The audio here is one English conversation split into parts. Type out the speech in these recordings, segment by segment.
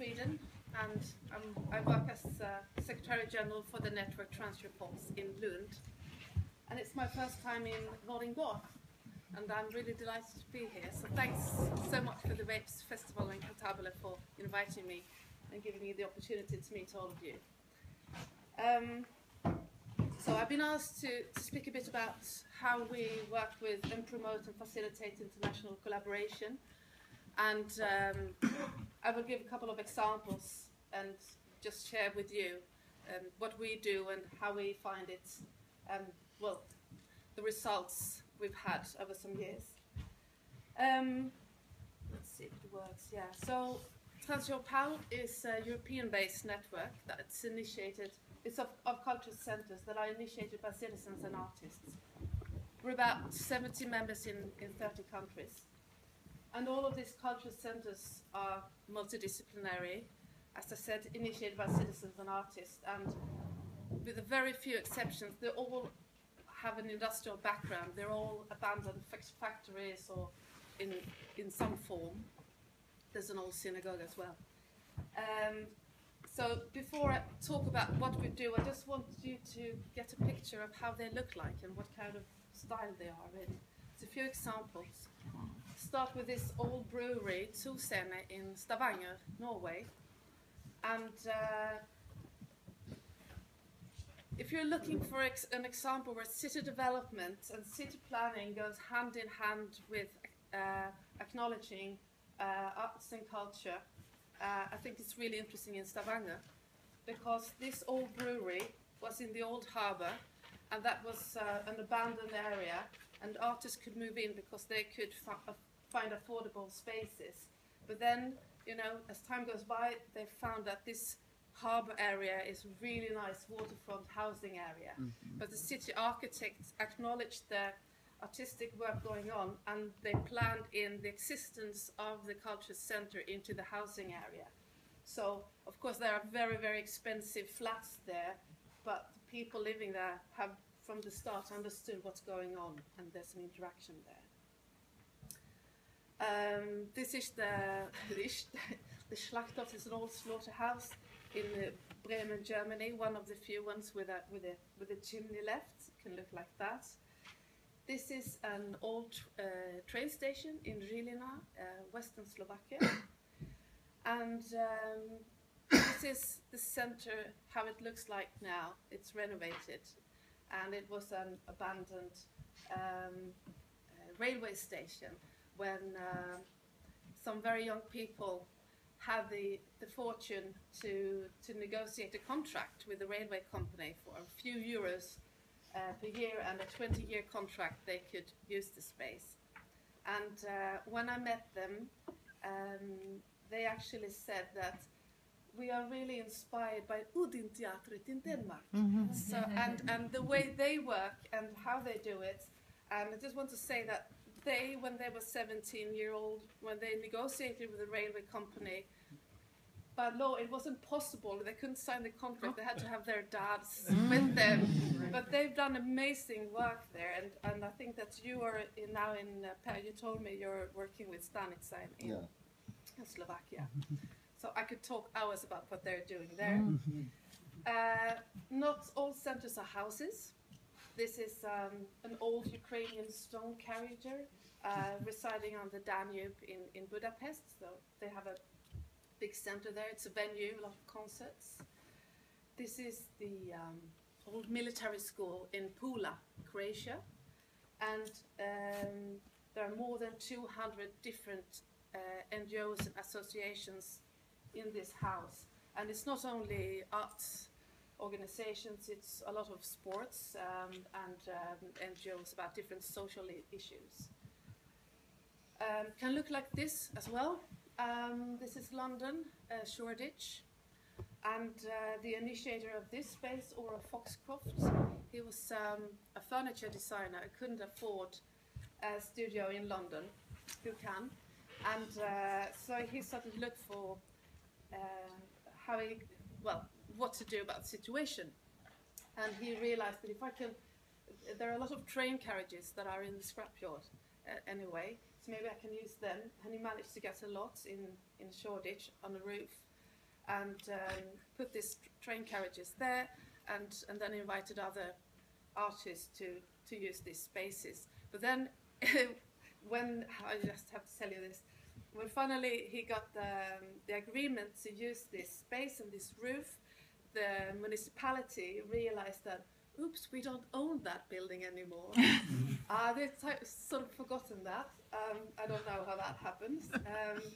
Sweden, and I work as Secretary General for the network TransEuropeHalle in Lund. And it's my first time in Vordingborg, and I'm really delighted to be here. So thanks so much for the Waves Festival in Cantabile for inviting me and giving me the opportunity to meet all of you. So I've been asked to speak a bit about how we work with and promote and facilitate international collaboration. And I will give a couple of examples and just share with you what we do and how we find it, well, the results we've had over some years. Let's see if it works, yeah. So TransEuropeHalle is a European-based network that's initiated. It's of cultural centres that are initiated by citizens and artists. We're about 70 members in 30 countries. And all of these cultural centres are multidisciplinary, as I said, initiated by citizens and artists. And with a very few exceptions, they all have an industrial background. They're all abandoned factories or in some form. There's an old synagogue as well. So before I talk about what we do, I just want you to get a picture of how they look like and what kind of style they are in. It's a few examples. Start with this old brewery, Solscene, in Stavanger, Norway. And if you're looking for an example where city development and city planning goes hand in hand with acknowledging arts and culture, I think it's really interesting in Stavanger, because this old brewery was in the old harbour, and that was an abandoned area, and artists could move in because they could find affordable spaces. But then, you know, as time goes by, they found that this harbour area is a really nice waterfront housing area. Mm-hmm. But the city architects acknowledged the artistic work going on, and they planned in the existence of the culture centre into the housing area. So, of course, there are very, very expensive flats there, but the people living there have, from the start, understood what's going on, and there's an interaction there. This is the Schlachthof is an old slaughterhouse in Bremen, Germany, one of the few ones with a chimney left. It can look like that. This is an old train station in Žilina, western Slovakia. And this is the center, how it looks like now. It's renovated. And it was an abandoned railway station when some very young people had the fortune to negotiate a contract with the railway company for a few euros per year, and a 20-year contract they could use the space. And when I met them, they actually said that we are really inspired by Udinteatret in Denmark. Mm-hmm. So, and the way they work and how they do it. And I just want to say that they, when they were 17-year-old, when they negotiated with the railway company, by law, it wasn't possible. They couldn't sign the contract. They had to have their dads with them. But they've done amazing work there. And I think that you are now in, Per, you told me you're working with Stanica in Slovakia. So I could talk hours about what they're doing there. Not all centers are houses. This is an old Ukrainian stone carriager residing on the Danube in Budapest. So they have a big center there. It's a venue, a lot of concerts. This is the old military school in Pula, Croatia. And there are more than 200 different NGOs and associations in this house. And it's not only arts organizations, it's a lot of sports and NGOs about different social issues. Can look like this as well. This is London, Shoreditch, and the initiator of this space, Ora Foxcroft, he was a furniture designer who couldn't afford a studio in London, who can, and so he started to look for what to do about the situation, and he realized that if I can, there are a lot of train carriages that are in the scrapyard anyway, so maybe I can use them, and he managed to get a lot in Shoreditch on the roof, and put these train carriages there, and then invited other artists to use these spaces. But then, when I just have to tell you this, when finally he got the agreement to use this space and this roof, the municipality realized that, oops, we don't own that building anymore. They've sort of forgotten that. I don't know how that happens.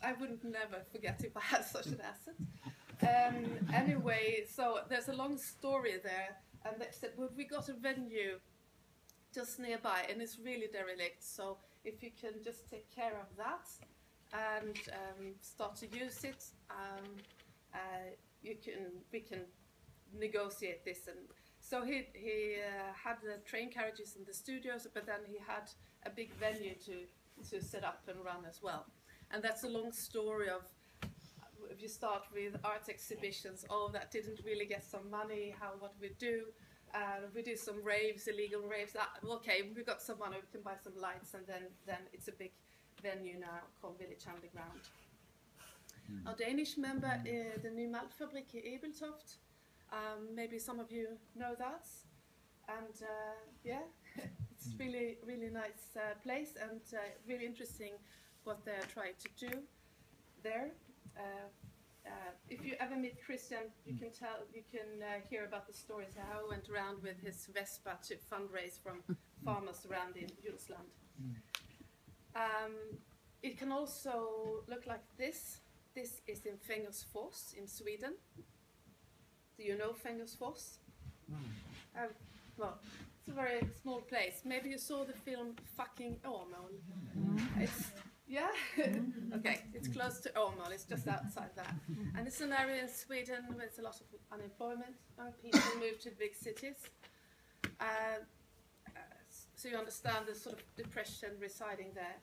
I wouldn't never forget if I had such an asset. Anyway, so there's a long story there, and they said, well, we got a venue just nearby, and it's really derelict, so if you can just take care of that and start to use it, we can negotiate this. And so he had the train carriages in the studios, but then he had a big venue to set up and run as well. And that's a long story of, if you start with art exhibitions, oh, that didn't really get some money, what do we do? We do some raves, illegal raves. Okay, we got some money, we can buy some lights, and then it's a big venue now called Village Underground. Our Danish member is the new Maltfabrik in Ebeltoft. Maybe some of you know that. And yeah, it's really, really nice place, and really interesting what they're trying to do there. If you ever meet Christian, you can hear about the stories how he went around with his Vespa to fundraise from farmers around in Jutland. It can also look like this. This is in Fengersfors in Sweden. Do you know Fengersfors? Well, it's a very small place. Maybe you saw the film Fucking Åmål. Yeah? Okay, it's close to Åmål, it's just outside that. And it's an area in Sweden where there's a lot of unemployment. Young people move to big cities. So you understand the sort of depression residing there.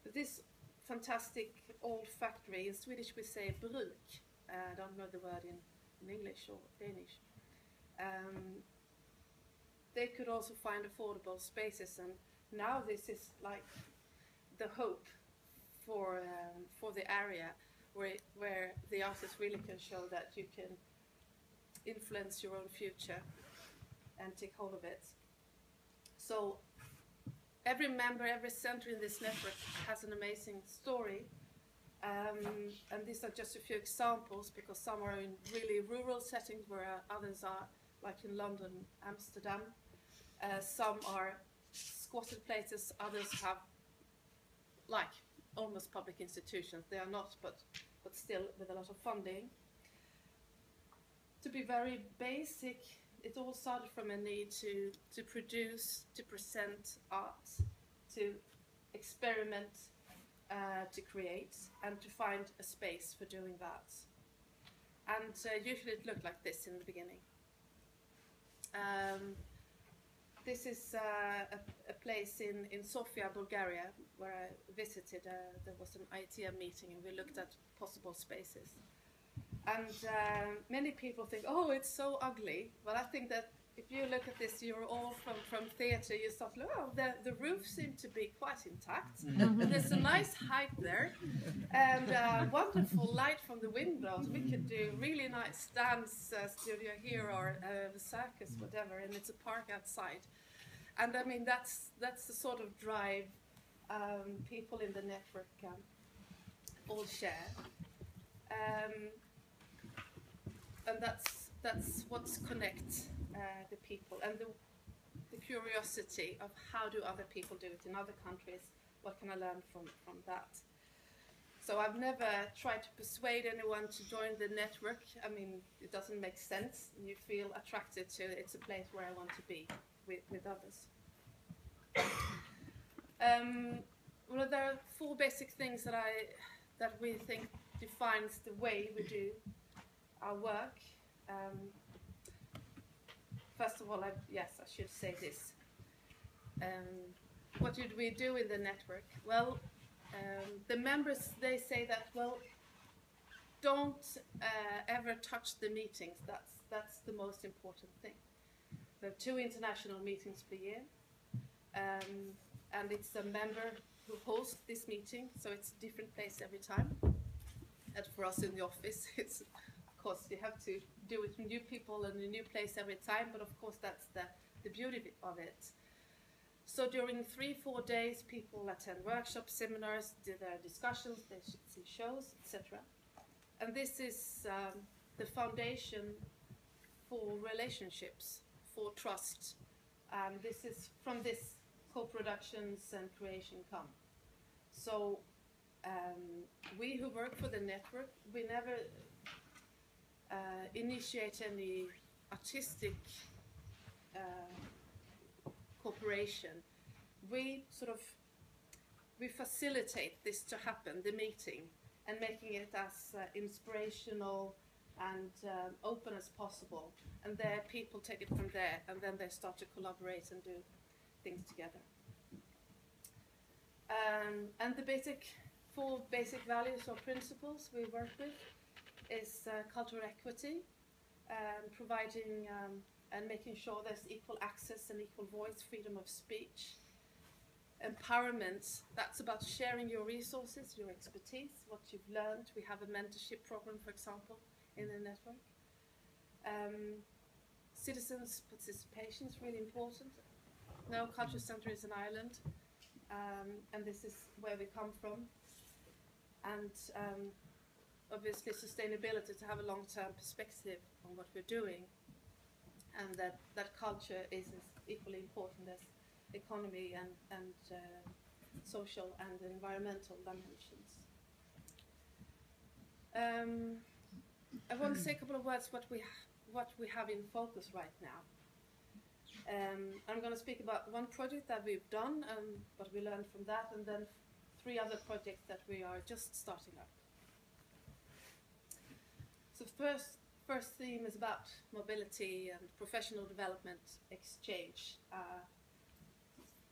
But this fantastic old factory, in Swedish we say bruk, I don't know the word in English or Danish. They could also find affordable spaces, and now this is like the hope for the area where the artists really can show that you can influence your own future and take hold of it. So every member, every center in this network has an amazing story, and these are just a few examples, because some are in really rural settings where others are like in London, Amsterdam. Some are squatted places, others have like almost public institutions. They are not, but still with a lot of funding. To be very basic, it all started from a need to produce, to present art, to experiment, to create, and to find a space for doing that. And usually it looked like this in the beginning. This is a place in Sofia, Bulgaria, where I visited. There was an ITM meeting, and we looked at possible spaces. And many people think, oh, it's so ugly. Well, I think that if you look at this, you're all from theatre, you start to look, oh, the roof seemed to be quite intact. And there's a nice height there, and wonderful light from the windows. We could do really nice dance studio here, or the circus, whatever, and it's a park outside. And I mean, that's the sort of drive people in the network all share. And that's what's connects the people, and the curiosity of how do other people do it in other countries, what can I learn from that. So I've never tried to persuade anyone to join the network. I mean, it doesn't make sense. You feel attracted to it. It's a place where I want to be with others. Well, there are 4 basic things that we think defines the way we do our work. First of all, I should say this. What did we do in the network? Well, the members, they say that, well, don't ever touch the meetings. That's the most important thing. There are 2 international meetings per year, and it's a member who hosts this meeting, so it's a different place every time. And for us in the office, it's of course to do it with new people and a new place every time, but of course that's the beauty of it. So during 3-4 days, people attend workshops, seminars, do their discussions, they see shows, etc. And this is the foundation for relationships, for trust. This is from this co-productions and creation come. So we who work for the network, we never initiate any artistic cooperation. We facilitate this to happen, the meeting, and making it as inspirational and open as possible. And there people take it from there, and then they start to collaborate and do things together. And the 4 basic values or principles we work with is cultural equity, providing and making sure there's equal access and equal voice, freedom of speech. Empowerment, that's about sharing your resources, your expertise, what you've learned. We have a mentorship program, for example, in the network. Citizens' participation is really important. No culture centre is in Ireland, and this is where we come from. And obviously sustainability, to have a long-term perspective on what we're doing, and that culture is as equally important as economy and social and environmental dimensions. I want to say a couple of words what we have in focus right now. I'm going to speak about one project that we've done and what we learned from that, and then 3 other projects that we are just starting up. So first theme is about mobility and professional development exchange.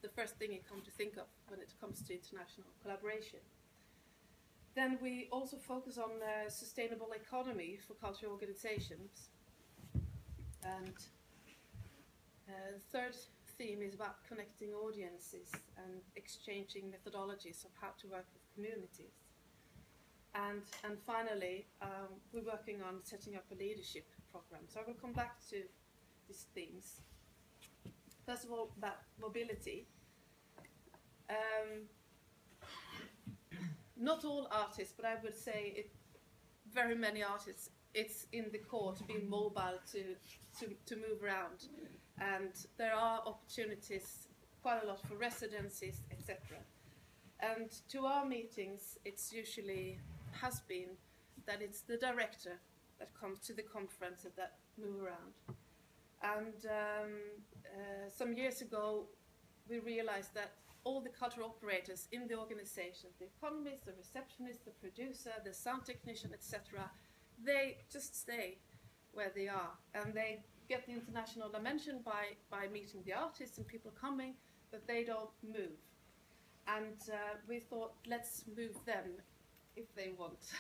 The first thing you come to think of when it comes to international collaboration. Then we also focus on sustainable economy for cultural organizations. And the third theme is about connecting audiences and exchanging methodologies of how to work with communities. And finally, we're working on setting up a leadership program. So I will come back to these themes. First of all, about mobility. Not all artists, but I would say very many artists, it's in the core to be mobile, to move around. And there are opportunities, quite a lot for residencies, etc. And to our meetings, it's usually has been that it's the director that comes to the conference and that move around. And some years ago, we realized that all the cultural operators in the organization, the economist, the receptionist, the producer, the sound technician, etc., they just stay where they are, and they get the international dimension by meeting the artists and people coming, but they don't move. And we thought, let's move them if they want,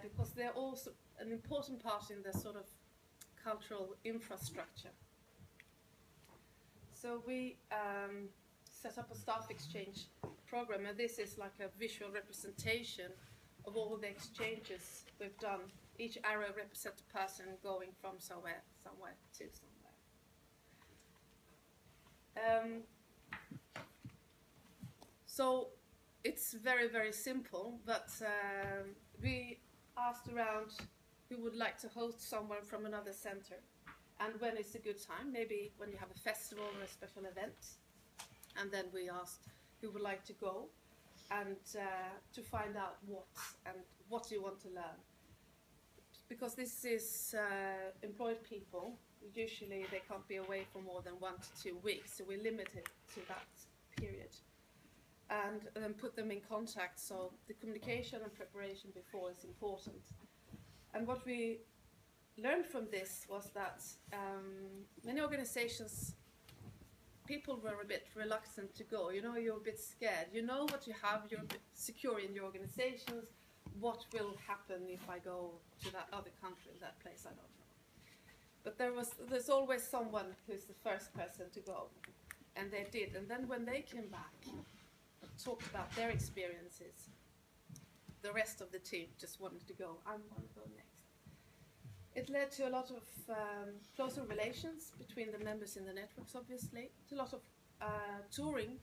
because they're also an important part in the sort of cultural infrastructure. So we set up a staff exchange program, and this is like a visual representation of all the exchanges we've done. Each arrow represents a person going from somewhere to somewhere. So it's very, very simple, but we asked around who would like to host someone from another center, and when is a good time, maybe when you have a festival or a special event. And then we asked who would like to go, and to find out what you want to learn. Because this is employed people, usually they can't be away for more than 1 to 2 weeks, so we limit it to that period. And then put them in contact, so the communication and preparation before is important. And what we learned from this was that many organizations, people were a bit reluctant to go. You know, you're a bit scared. You know what you have, you're a bit secure in your organizations. What will happen if I go to that other country, that place, I don't know. But there's always someone who's the first person to go. And they did. And then when they came back, talked about their experiences, the rest of the team just wanted to go. I want to go next. led to a lot of closer relations between the members in the networks, obviously. It's a lot of touring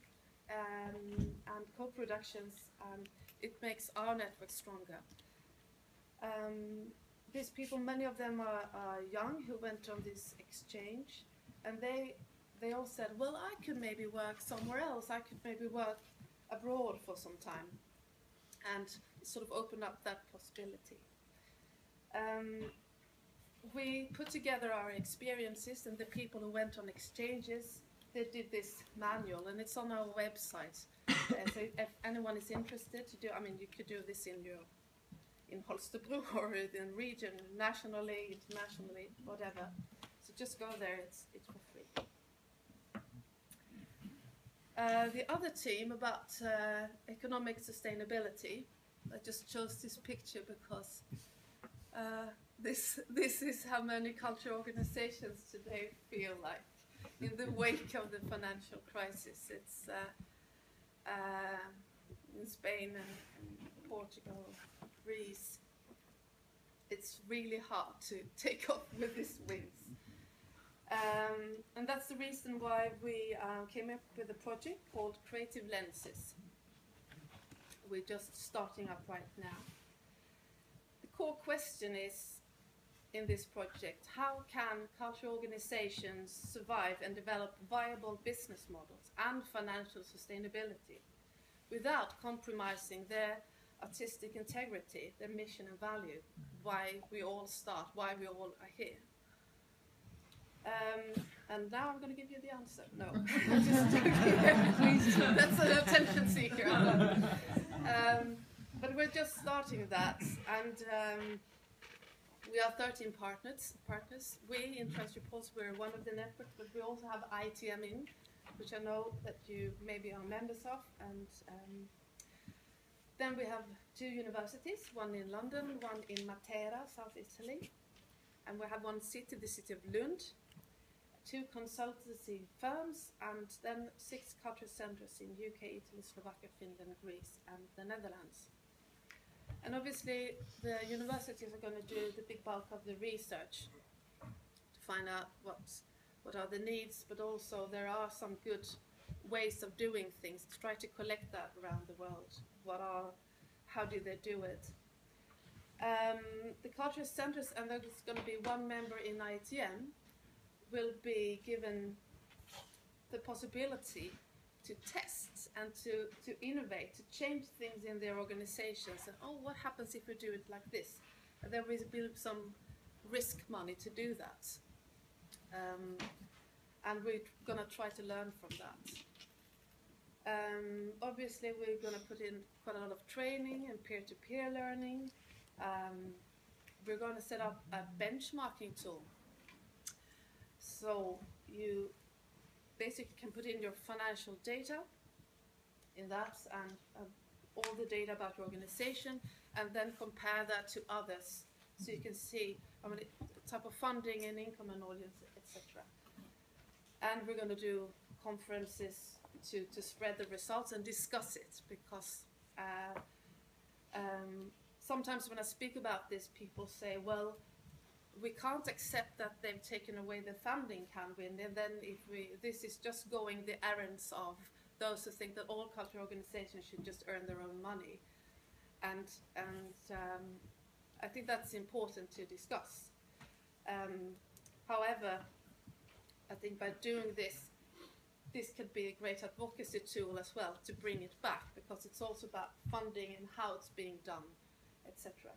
and co-productions, and it makes our network stronger. These people, many of them are young who went on this exchange, and they all said, well, I could maybe work somewhere else, I could maybe work abroad for some time, and it sort of opened up that possibility. We put together our experiences, and the people who went on exchanges, they did this manual, and it's on our website. So if anyone is interested to do, I mean, you could do this in Holstebro or in region, nationally, internationally, whatever. So just go there, it's for free. The other team about economic sustainability, I just chose this picture because this is how many cultural organizations today feel like in the wake of the financial crisis. It's in Spain and Portugal, Greece. It's really hard to take off with these wings. And that's the reason why we came up with a project called Creative Lenses. We're just starting up right now. The core question is, in this project, how can cultural organizations survive and develop viable business models and financial sustainability without compromising their artistic integrity, their mission and value, why we all start, why we all are here? And now I'm going to give you the answer. No, just joking. That's an attention seeker. But we're just starting that, and we are 13 partners. We in TransEuropeHalle, we're one of the networks, but we also have ITM in, which I know that you maybe are members of, and then we have 2 universities, one in London, one in Matera, South Italy, and we have one city, the city of Lund, 2 consultancy firms, and then 6 cultural centres in UK, Italy, Slovakia, Finland, Greece, and the Netherlands. And obviously, the universities are going to do the big bulk of the research to find out what are the needs, but also there are some good ways of doing things to try to collect that around the world. How do they do it? The cultural centres, and there's going to be 1 member in ITM, will be given the possibility to test and to innovate, to change things in their organizations. And what happens if we do it like this? And there will be some risk money to do that. And we're going to try to learn from that. Obviously, we're going to put in quite a lot of training and peer-to-peer learning. We're going to set up a benchmarking tool. So you basically can put in your financial data in that, and all the data about your organization, and then compare that to others, so you can see the type of funding and income and audience, etc. And we're going to do conferences to spread the results and discuss it, because sometimes when I speak about this, people say, well, we can't accept that they've taken away the funding, can we? And then this is just going the errands of those who think that all cultural organizations should just earn their own money. And I think that's important to discuss. However, I think by doing this could be a great advocacy tool as well to bring it back, because it's also about funding and how it's being done, etc.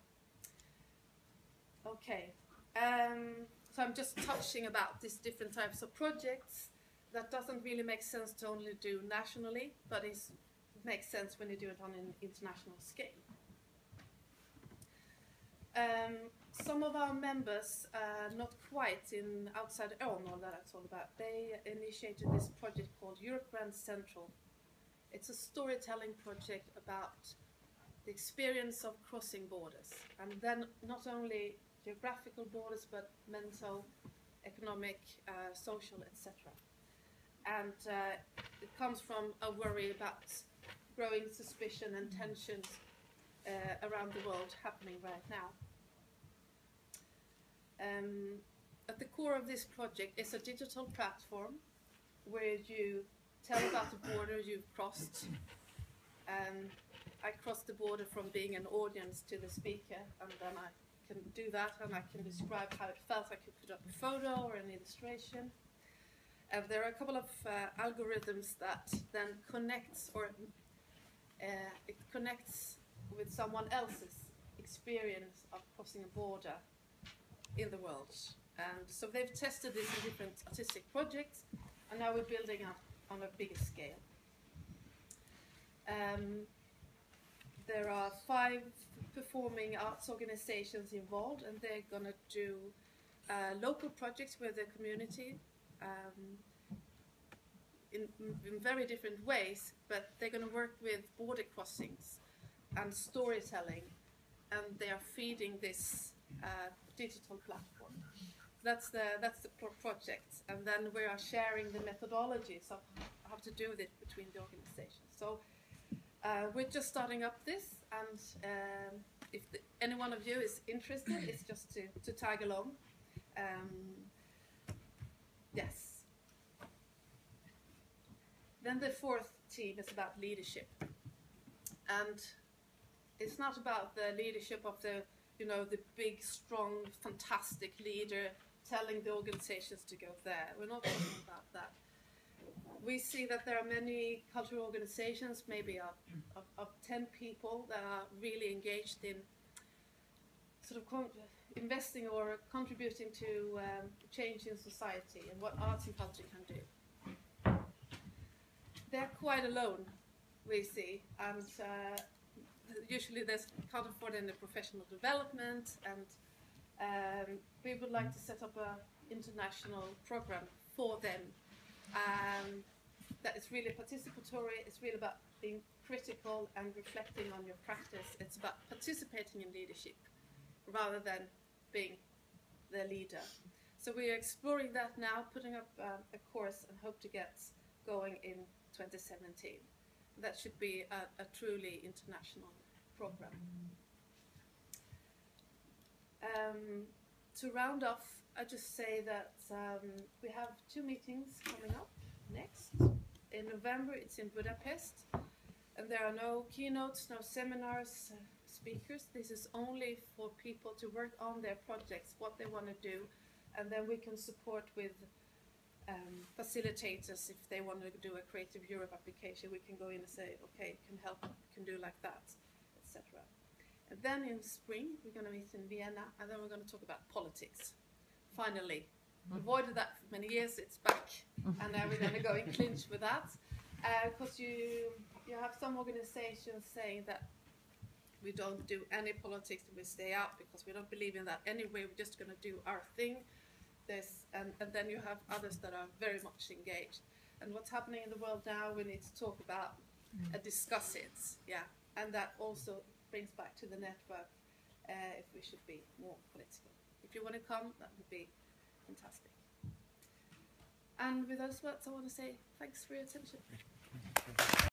Okay. So I'm just touching about these different types of projects. That doesn't really make sense to only do nationally, but it makes sense when you do it on an international scale. Some of our members, not quite outside Åmål that I told about, they initiated this project called Europe Grand Central. It's a storytelling project about the experience of crossing borders, and then not only geographical borders, but mental, economic, social, etc. And it comes from a worry about growing suspicion and tensions around the world happening right now. At the core of this project is a digital platform where you tell about the border you've crossed. I crossed the border from being an audience to the speaker, and then I can do that and I can describe how it felt. I could put up a photo or an illustration. There are a couple of algorithms that then connects, or it connects with someone else's experience of crossing a border in the world. And so they've tested this in different artistic projects, and now we're building up on a bigger scale. There are 5 performing arts organizations involved, and they're going to do local projects with the community in very different ways, but they're going to work with border crossings and storytelling, and they are feeding this digital platform. That's the project, and then we are sharing the methodologies of how to do this between the organizations. So we're just starting up this, and if any one of you is interested, it's just to tag along. Yes. Then the 4th team is about leadership, and it's not about the leadership of the big, strong, fantastic leader telling the organizations to go there. We're not talking about that. We see that there are many cultural organizations, maybe of 10 people, that are really engaged in sort of investing or contributing to change in society and what arts and culture can do. They're quite alone, we see, and usually there's can't afford any professional development, and we would like to set up an international program for them. That is really participatory. It's really about being critical and reflecting on your practice. It's about participating in leadership rather than being the leader. So we are exploring that now, putting up a course, and hope to get going in 2017. That should be a truly international program. To round off, I just say that we have 2 meetings coming up next. In November, it's in Budapest, and there are no keynotes, no seminars, speakers. This is only for people to work on their projects, what they want to do, and then we can support with facilitators. If they want to do a Creative Europe application, we can go in and say, okay, can help, can do like that, etc. And then in spring, we're going to meet in Vienna, and then we're going to talk about politics. Finally, avoided that for many years, it's back, and now we're going to go in clinch with that, because you have some organizations saying that we don't do any politics and we stay out because we don't believe in that anyway, we're just going to do our thing. And then you have others that are very much engaged. And what's happening in the world now, we need to talk about and discuss it, yeah. And that also brings back to the network if we should be more political. If you want to come, that would be fantastic. And with those words, I want to say thanks for your attention.